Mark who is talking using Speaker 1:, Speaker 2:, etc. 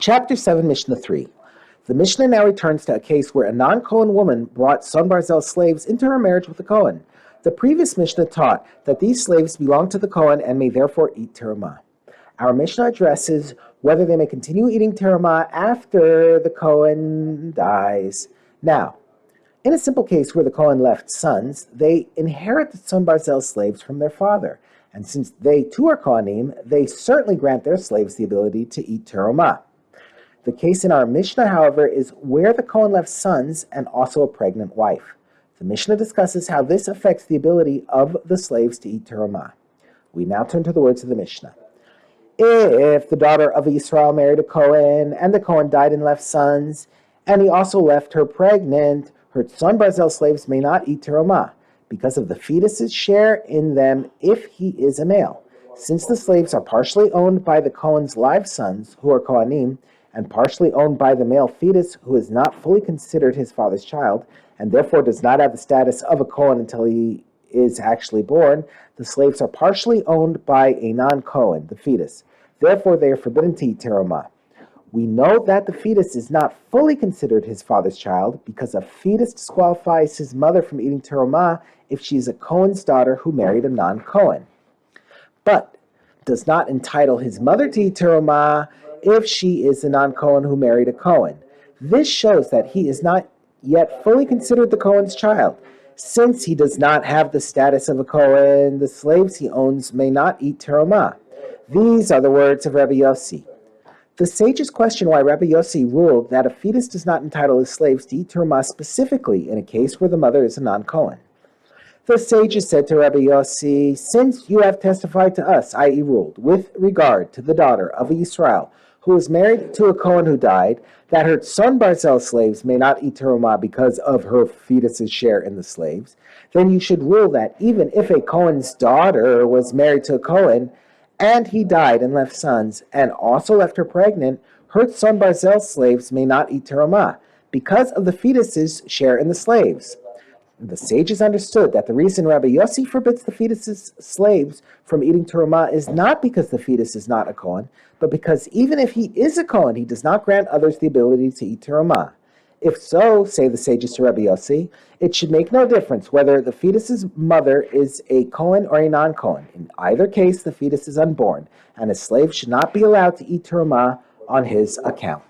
Speaker 1: Chapter 7, Mishnah 3. The Mishnah now returns to a case where a non-Kohen woman brought son Barzel slaves into her marriage with a Kohen. The previous Mishnah taught that these slaves belong to the Kohen and may therefore eat terumah. Our Mishnah addresses whether they may continue eating terumah after the Kohen dies. Now, in a simple case where the Kohen left sons, they inherit the son Barzel slaves from their father. And since they too are Kohanim, they certainly grant their slaves the ability to eat terumah. The case in our Mishnah, however, is where the Kohen left sons and also a pregnant wife. The Mishnah discusses how this affects the ability of the slaves to eat terumah. We now turn to the words of the Mishnah. If the daughter of Yisrael married a Kohen, and the Kohen died and left sons, and he also left her pregnant, her son Barzel slaves may not eat terumah, because of the fetus's share in them if he is a male. Since the slaves are partially owned by the Kohen's live sons, who are Kohanim, and partially owned by the male fetus who is not fully considered his father's child, and therefore does not have the status of a Kohen until he is actually born, the slaves are partially owned by a non-Kohen, the fetus. Therefore, they are forbidden to eat terumah. We know that the fetus is not fully considered his father's child because a fetus disqualifies his mother from eating terumah if she is a Kohen's daughter who married a non-Kohen, but does not entitle his mother to eat terumah if she is a non-Kohen who married a Kohen. This shows that he is not yet fully considered the Kohen's child. Since he does not have the status of a Kohen, the slaves he owns may not eat terumah. These are the words of Rabbi Yossi. The sages question why Rabbi Yossi ruled that a fetus does not entitle his slaves to eat terumah specifically in a case where the mother is a non-Kohen. The sages said to Rabbi Yossi, "Since you have testified to us, i.e. ruled, with regard to the daughter of a Yisrael, who was married to a Kohen who died, that her son Barzel slaves may not eat terumah because of her fetus's share in the slaves, then you should rule that even if a Kohen's daughter was married to a Kohen, and he died and left sons, and also left her pregnant, her son Barzel slaves may not eat terumah, because of the fetus's share in the slaves." The sages understood that the reason Rabbi Yossi forbids the fetus's slaves from eating terumah is not because the fetus is not a Kohen, but because even if he is a Kohen, he does not grant others the ability to eat terumah. If so, say the sages to Rabbi Yossi, it should make no difference whether the fetus's mother is a Kohen or a non-Kohen. In either case, the fetus is unborn, and a slave should not be allowed to eat terumah on his account.